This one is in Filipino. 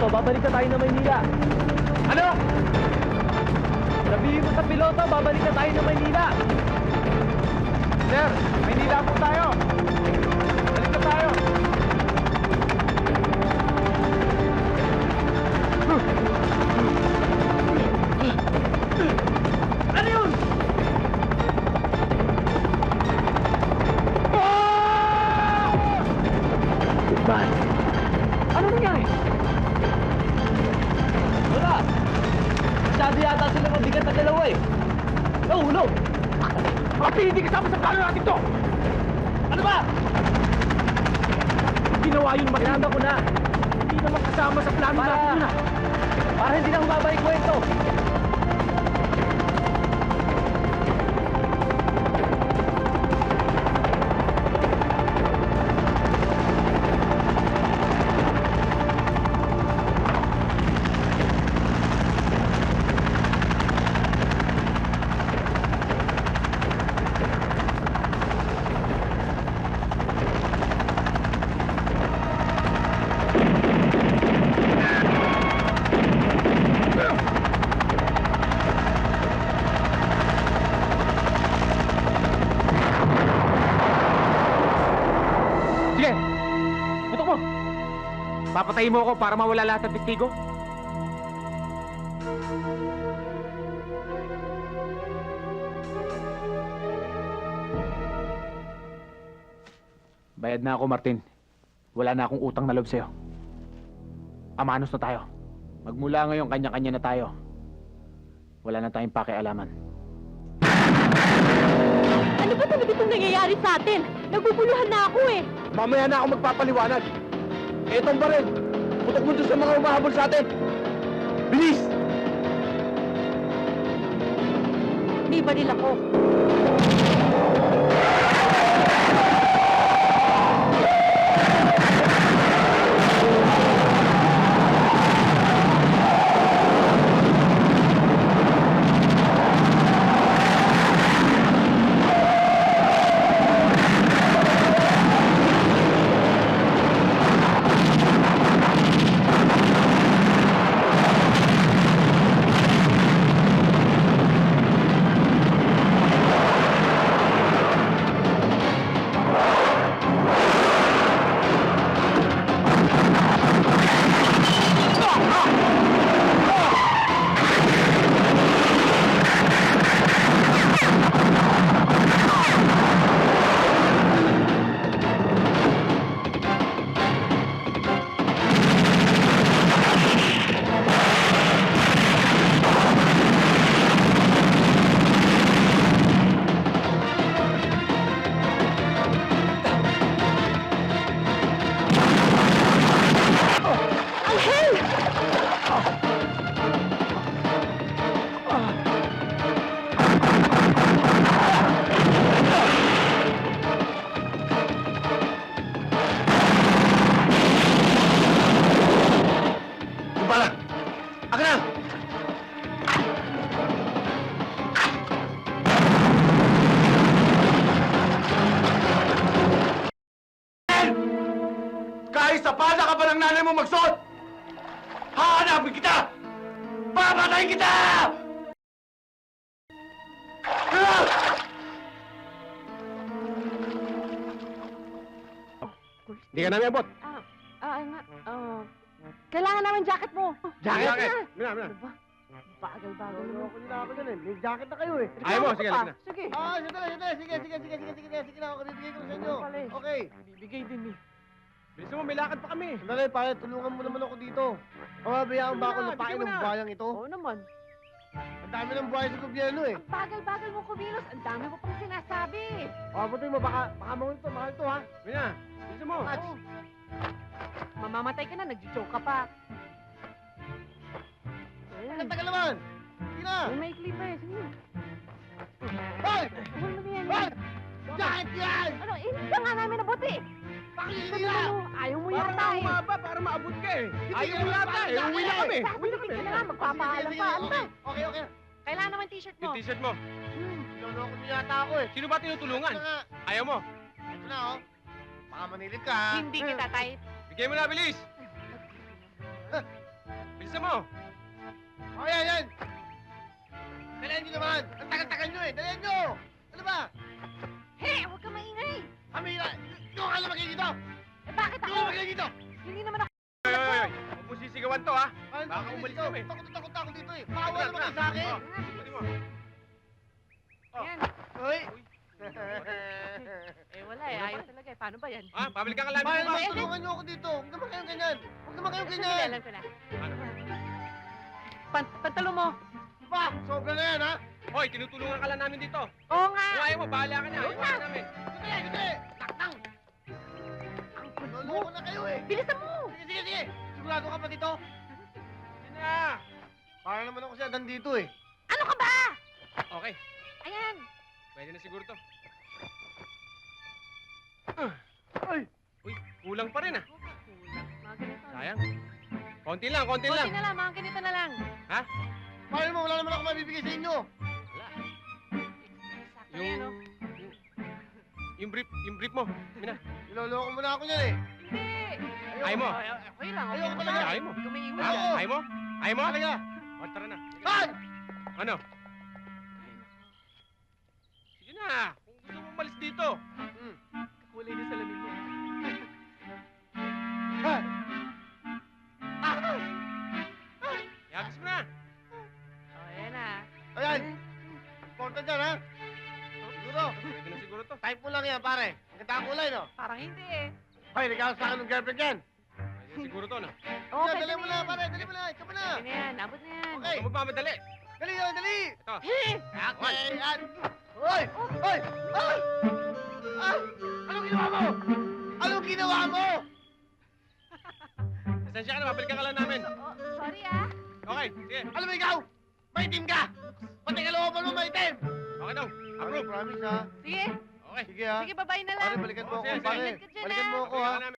babalik na tayo na Maynila. Ano? Sabihin mo sa piloto, babalik na tayo na Maynila. Sir, Maynila po tayo. Balik na tayo. Ano yun? Goodbye. Ano nangyari? Wala. Masyado yata sila mabigat na dalawa eh. Nahulog. Bakit hindi kasama sa plano natin to? Ano ba? Ginawa yun maganda ko na. Hindi naman kasama sa plano natin yun ah. Para hindi na humabalik kwento. Sige! Putok mo! Papatayin mo ako para mawala lahat ng testigo? Bayad na ako, Martin. Wala na akong utang na loob sa'yo. Amanos na tayo. Magmula ngayon, kanya-kanya na tayo. Wala na tayong pakialaman. Ano ba talaga itong nangyayari sa atin? Naguguluhan na ako eh. Mamaya na ako magpapaliwanag. Etong baril, putok mo doon sa mga umahabol sa atin. Bilis! May baril ako. Kahit sa pala ka pa ng nanay mo magsuot! Hahanapin kita! Papatayin kita! Hindi ka namin abot. Kailangan naman jacket mo. Jacket? Mina. Ano ba? Bagal-bagal mo. Ako nila ako dyan eh. May jacket na kayo eh. Ayaw mo, sige, sige. Sige. Sige na ako. Bibigay ko sa inyo. Okay. Bibigay din eh. Bilisan mo, may lakad pa kami. Sandali, pare, tulungan mo naman ako dito. Pababayaan ba ako lupain ng buhayang ito? Oo naman. Ang dami ng buhay sa gobyerno eh. Bagal-bagal mo, Kumilos. Ang dami mo pang sinasabi. Pabutoy mo, baka mahal to ha. Mina, bilisan mo. Oo. Mamamatay ka na, nag-joke ka pa. Ang tagal naman. Sige na. May maikli pa eh. Sige. Hoy! Ano na yan? Hoy! Jacket yan! Ano, hindi ka nga namin nabuti. Bakit Ano, hindi na? ayaw mo Para yata eh. umaba, para maabot ka eh. Ayaw mo Hindi, yata eh. Uwi na kami. Sabi na ka na nga, magpapaalam pa. Ano ba? Okay. Kailangan naman t-shirt mo. Yung t-shirt mo. Loloko niyo yata ako eh. Sino ba tinutulungan? Ito nga. Ayaw mo. Ito na oh. Baka manilip ka ha. Hindi kita type. Bigay mo na, bilis. Bilisan mo! O, yan! Dalihan nyo naman! Ang tagal-tagal nyo eh! Dalihan nyo! Ano ba? Hey, huwag ka maingay! Amira! Ikaw ka na magiging dito! Eh, bakit Ikaw ako? na magiging dito! Hindi naman ako. Huwag mo sisigawan to, ha? Baka Baka umalis ikaw. kami. Takot dito eh! Maawa naman kayo sa akin! Oh, pwede mo. Oh. Yan. Hoy! Eh, wala eh. Ayaw talaga eh. Paano ba yan? Ha? Pabalik ka lamin Mahal mo ba? naman, tulungan nyo ako dito! Huwag naman kayong ganyan! Huwag naman kayong Sandali, ganyan! alam ko na. Ano? Pantalo mo. Ba? Sobra na yan ha! Hoy, tinutulungan ka lang namin dito. Oo nga. Kung ayaw mo, bahala ka na. Oo Ayaw nga. ka namin. Hindi! Taktang! Loloko na kayo eh! Bilisan mo. Sige! Sigurado ka pa dito? Sige na. Para naman ako siya dito eh! Ano ka ba? Okay, Ayan. pwede na siguro to. Ay! Uy, kulang pa rin, ah. Mga ganito. Sayang. Konti lang, konti lang. Konti na lang. Mga ganito na lang. Ha? Paano naman? Wala naman ako mabibigay sa inyo! Wala. Sakto na yan, oh. Yung brief mo. Mina. Niloloko mo na ako niyan eh! Hindi. Ayaw mo? Okay lang. Ayoko okay talaga. lang. Ayaw mo? Hindi ka may iwan Ha? yan. Ayaw mo? Ayaw mo? Talaga! O, tara na. Sige. Saan? Ano? Sige na. Kung gusto mo umalis dito. Kulay na salamin mo. Ah! Yagis mo na. Oh, ayan na. Ayan! Important yan ha! Siguro! Pwede na siguro to. Type mo lang yan pare! Ang ganda ang kulay no? Parang hindi eh. Hoy, regalo sa akin ng girlfriend yan! Pwede na siguro to, no? Oo, Yan, pwede dali mo na na yan. pare! Dali mo na! Ikaw mo na! Pwede na yan. Abot na yan. Okay! Huwag mo magmamadali. Dali yan! Dali! Ito. Okay! Yan! Hoy! Hoy! Ah! Ah! Anong ginawa mo? Anong ginawa mo? Pasensya ka na, mabalik ka lang namin. Oh, sorry ah. Okay, sige. Alam mo ikaw? Maitim ka! Pati kalooban mo maitim! Okay daw. Approve. Promise ha? Sige. Okay. Sige ha? Sige, babay na lang. Pare, balikan mo Oh, ako sige, pare! Ingat ka dyan, Balikan mo ah. ako Balikan ha! ka namin.